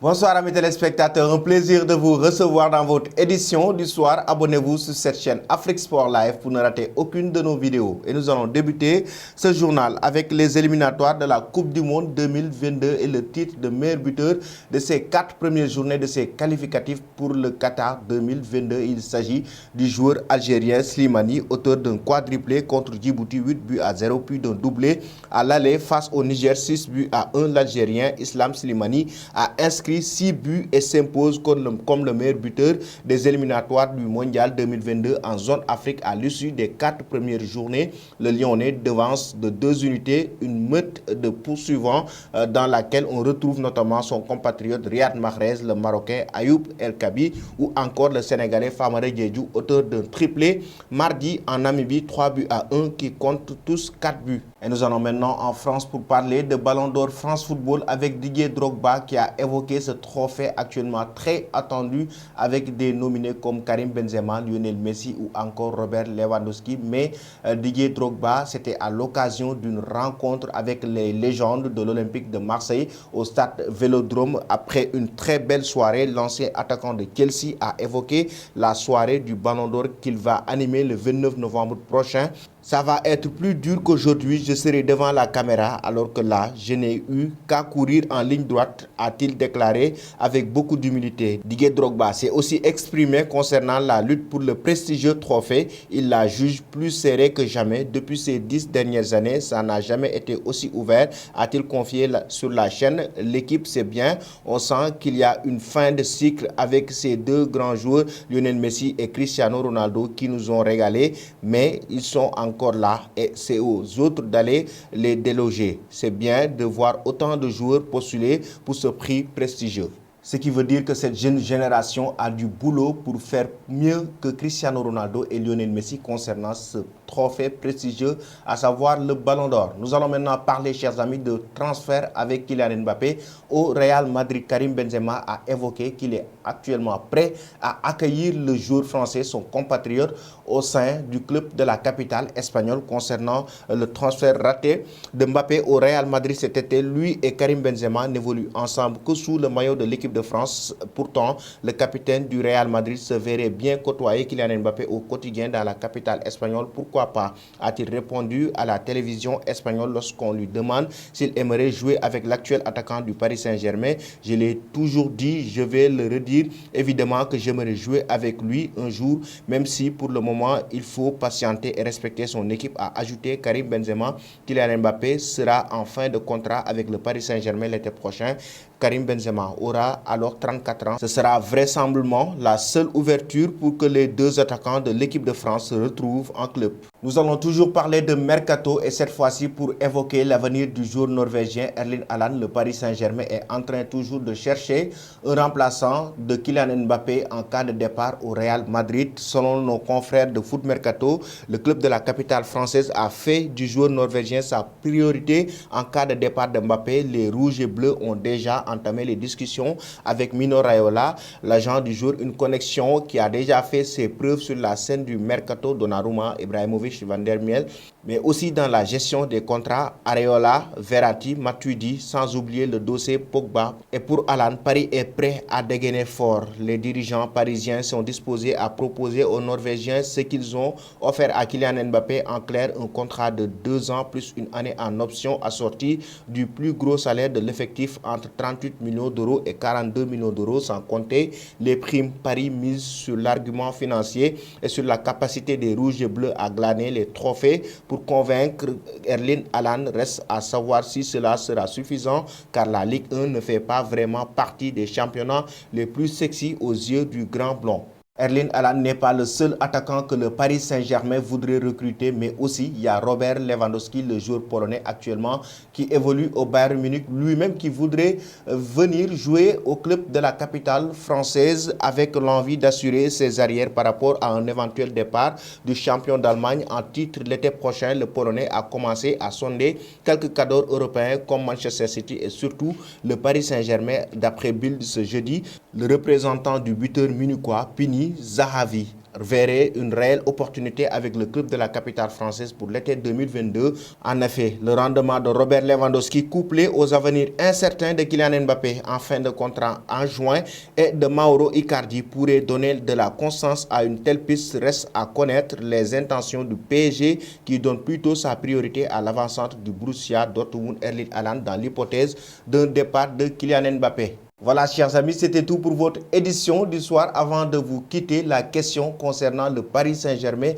Bonsoir amis téléspectateurs, un plaisir de vous recevoir dans votre édition du soir. Abonnez-vous sur cette chaîne Afrique Sport Live pour ne rater aucune de nos vidéos. Et nous allons débuter ce journal avec les éliminatoires de la Coupe du Monde 2022 et le titre de meilleur buteur de ces 4 premières journées de ces qualificatifs pour le Qatar 2022. Il s'agit du joueur algérien Slimani, auteur d'un quadruplé contre Djibouti 8-0, puis d'un doublé à l'aller face au Niger 6-1. L'Algérien Islam Slimani a inscrit 6 buts et s'impose comme le meilleur buteur des éliminatoires du Mondial 2022 en zone Afrique à l'issue des 4 premières journées. Le Lyonnais devance de 2 unités une meute de poursuivants dans laquelle on retrouve notamment son compatriote Riyad Mahrez, le Marocain Ayoub El Kabi ou encore le Sénégalais Famara Diédhiou, auteur d'un triplé mardi en Namibie 3-1 qui compte tous 4 buts. Et nous allons maintenant en France pour parler de Ballon d'Or France Football avec Didier Drogba qui a évoqué ce trophée actuellement très attendu avec des nominés comme Karim Benzema, Lionel Messi ou encore Robert Lewandowski. Mais Didier Drogba, c'était à l'occasion d'une rencontre avec les légendes de l'Olympique de Marseille au stade Vélodrome. Après une très belle soirée, l'ancien attaquant de Chelsea a évoqué la soirée du Ballon d'Or qu'il va animer le 29 novembre prochain. Ça va être plus dur qu'aujourd'hui, je serai devant la caméra alors que là, je n'ai eu qu'à courir en ligne droite, a-t-il déclaré avec beaucoup d'humilité. Didier Drogba s'est aussi exprimé concernant la lutte pour le prestigieux trophée. Il la juge plus serrée que jamais. Depuis ces 10 dernières années, ça n'a jamais été aussi ouvert, a-t-il confié sur la chaîne. L'équipe, c'est bien. On sent qu'il y a une fin de cycle avec ces deux grands joueurs, Lionel Messi et Cristiano Ronaldo, qui nous ont régalés, mais ils sont encore là et c'est aux autres d'aller les déloger. C'est bien de voir autant de joueurs postuler pour ce prix prestigieux. Ce qui veut dire que cette jeune génération a du boulot pour faire mieux que Cristiano Ronaldo et Lionel Messi concernant ce trophée prestigieux, à savoir le Ballon d'Or. Nous allons maintenant parler, chers amis, de transfert avec Kylian Mbappé au Real Madrid. Karim Benzema a évoqué qu'il est actuellement prêt à accueillir le joueur français, son compatriote, au sein du club de la capitale espagnole concernant le transfert raté de Mbappé au Real Madrid cet été. Lui et Karim Benzema n'évoluent ensemble que sous le maillot de l'équipe de France. Pourtant, le capitaine du Real Madrid se verrait bien côtoyer Kylian Mbappé au quotidien dans la capitale espagnole. Pourquoi pas, a-t-il répondu à la télévision espagnole lorsqu'on lui demande s'il aimerait jouer avec l'actuel attaquant du Paris Saint-Germain. Je l'ai toujours dit, je vais le redire, évidemment que j'aimerais jouer avec lui un jour, même si pour le moment il faut patienter et respecter son équipe, a ajouté Karim Benzema. Kylian Mbappé sera en fin de contrat avec le Paris Saint-Germain l'été prochain. Karim Benzema aura alors 34 ans. Ce sera vraisemblablement la seule ouverture pour que les deux attaquants de l'équipe de France se retrouvent en club. Nous allons toujours parler de Mercato et cette fois-ci pour évoquer l'avenir du joueur norvégien Erling Haaland. Le Paris Saint-Germain est en train toujours de chercher un remplaçant de Kylian Mbappé en cas de départ au Real Madrid. Selon nos confrères de Foot Mercato, le club de la capitale française a fait du joueur norvégien sa priorité en cas de départ de Mbappé. Les rouges et bleus ont déjà entamé les discussions avec Mino Raiola, l'agent du joueur, une connexion qui a déjà fait ses preuves sur la scène du Mercato. Donnarumma, Ibrahimovic, Van der Miel, mais aussi dans la gestion des contrats Areola, Verratti, Matuidi, sans oublier le dossier Pogba. Et pour Haaland, Paris est prêt à dégainer fort. Les dirigeants parisiens sont disposés à proposer aux Norvégiens ce qu'ils ont offert à Kylian Mbappé, en clair un contrat de 2 ans plus une année en option assorti du plus gros salaire de l'effectif entre 38 millions d'euros et 42 millions d'euros, sans compter les primes. Paris mise sur l'argument financier et sur la capacité des rouges et bleus à glaner les trophées. Pour convaincre Erling Haaland, reste à savoir si cela sera suffisant, car la Ligue 1 ne fait pas vraiment partie des championnats les plus sexy aux yeux du grand blond. Erling Haaland n'est pas le seul attaquant que le Paris Saint-Germain voudrait recruter, mais aussi il y a Robert Lewandowski, le joueur polonais actuellement qui évolue au Bayern Munich, lui-même qui voudrait venir jouer au club de la capitale française avec l'envie d'assurer ses arrières par rapport à un éventuel départ du champion d'Allemagne en titre l'été prochain. Le Polonais a commencé à sonder quelques cadors européens comme Manchester City et surtout le Paris Saint-Germain. D'après Bild ce jeudi, le représentant du buteur munichois Pini Zahavi verrait une réelle opportunité avec le club de la capitale française pour l'été 2022. En effet, le rendement de Robert Lewandowski couplé aux avenirs incertains de Kylian Mbappé en fin de contrat en juin et de Mauro Icardi pourrait donner de la constance à une telle piste. Reste à connaître les intentions du PSG qui donne plutôt sa priorité à l'avancante du Borussia Dortmund Erling Haaland dans l'hypothèse d'un départ de Kylian Mbappé. Voilà, chers amis, c'était tout pour votre édition du soir. Avant de vous quitter, la question concernant le Paris Saint-Germain,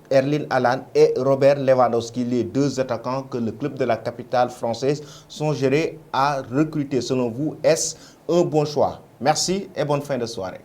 Erling Haaland et Robert Lewandowski, les deux attaquants que le club de la capitale française songerait à recruter. Selon vous, est-ce un bon choix? Merci et bonne fin de soirée.